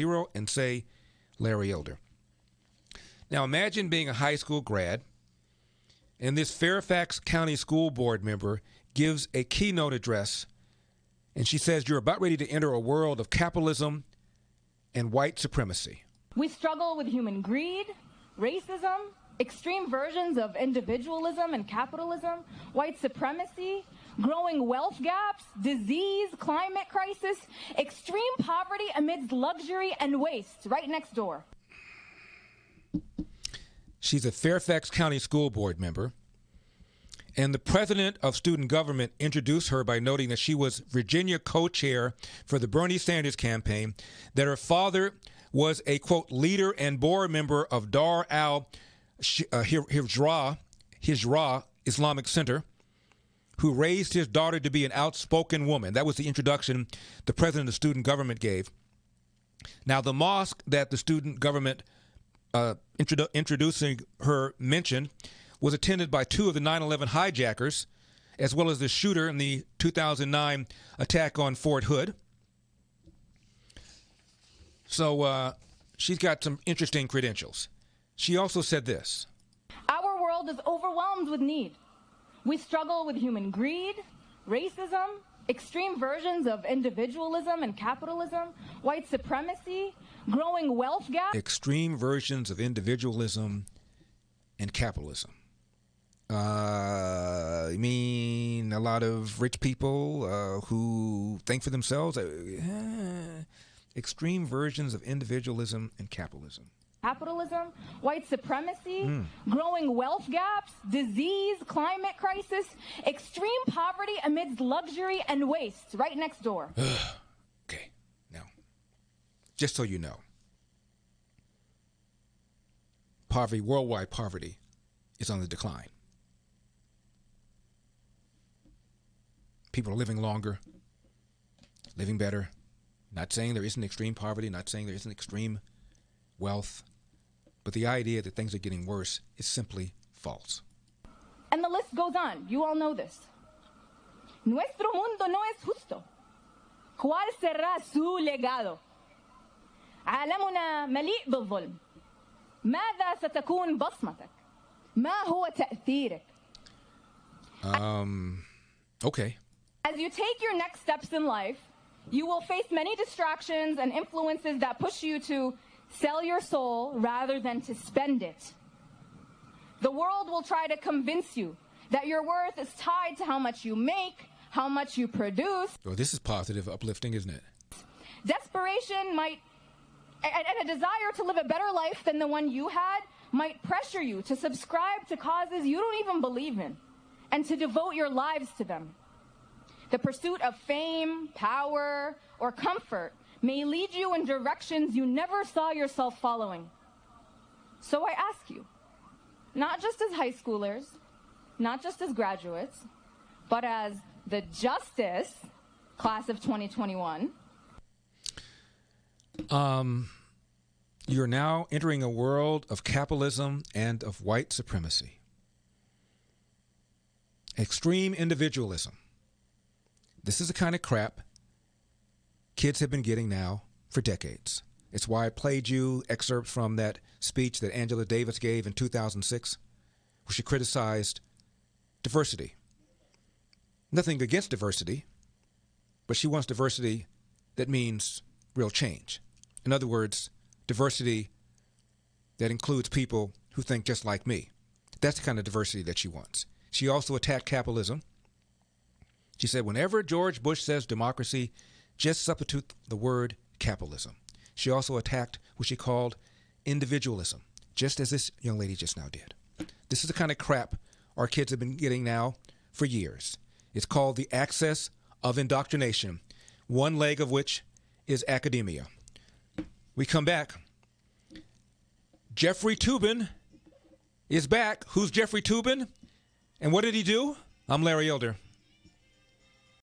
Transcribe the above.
0 and say Larry Elder. Now imagine being a high school grad, and this Fairfax County School Board member gives a keynote address, and she says you're about ready to enter a world of capitalism and white supremacy. We struggle with human greed, racism, extreme versions of individualism and capitalism, white supremacy, growing wealth gaps, disease, climate crisis, extreme poverty amidst luxury and waste right next door. She's a Fairfax County School Board member, and the president of student government introduced her by noting that she was Virginia co-chair for the Bernie Sanders campaign, that her father was a, quote, leader and board member of Dar al-Hijra Islamic Center, who raised his daughter to be an outspoken woman. That was the introduction the president of student government gave. Now, the mosque that the student government introducing her mentioned was attended by 2 of the 9/11 hijackers, as well as the shooter in the 2009 attack on Fort Hood. So she's got some interesting credentials. She also said this. Our world is overwhelmed with need. We struggle with human greed, racism, extreme versions of individualism and capitalism, white supremacy, growing wealth gaps. Extreme versions of individualism and capitalism. I mean, a lot of rich people who think for themselves. Extreme versions of individualism and capitalism. Capitalism, white supremacy, growing wealth gaps, disease, climate crisis, extreme poverty amidst luxury and waste right next door. Okay, now, just so you know, poverty, worldwide poverty, is on the decline. People are living longer, living better. Not saying there isn't extreme poverty, not saying there isn't extreme wealth, but the idea that things are getting worse is simply false. And the list goes on. You all know this. Nuestro mundo no es justo. ¿Cuál será su legado? عالمنا مليء بالظلم. ماذا ستكون بصمتك؟ ما هو تأثيرك؟ Okay. As you take your next steps in life, you will face many distractions and influences that push you to sell your soul rather than to spend it. The world will try to convince you that your worth is tied to how much you make, how much you produce. Well, this is positive, uplifting, isn't it? Desperation might, and a desire to live a better life than the one you had, might pressure you to subscribe to causes you don't even believe in and to devote your lives to them. The pursuit of fame, power, or comfort may lead you in directions you never saw yourself following. So I ask you, not just as high schoolers, not just as graduates, but as the Justice class of 2021. You're now entering a world of capitalism and of white supremacy. Extreme individualism. This is the kind of crap kids have been getting now for decades. It's why I played you excerpts from that speech that Angela Davis gave in 2006, where she criticized diversity. Nothing against diversity, but she wants diversity that means real change. In other words, diversity that includes people who think just like me. That's the kind of diversity that she wants. She also attacked capitalism. She said, whenever George Bush says democracy, just substitute the word capitalism. She also attacked what she called individualism, just as this young lady just now did. This is the kind of crap our kids have been getting now for years. It's called the axis of indoctrination, one leg of which is academia. We come back. Jeffrey Toobin is back. Who's Jeffrey Toobin? And what did he do? I'm Larry Elder.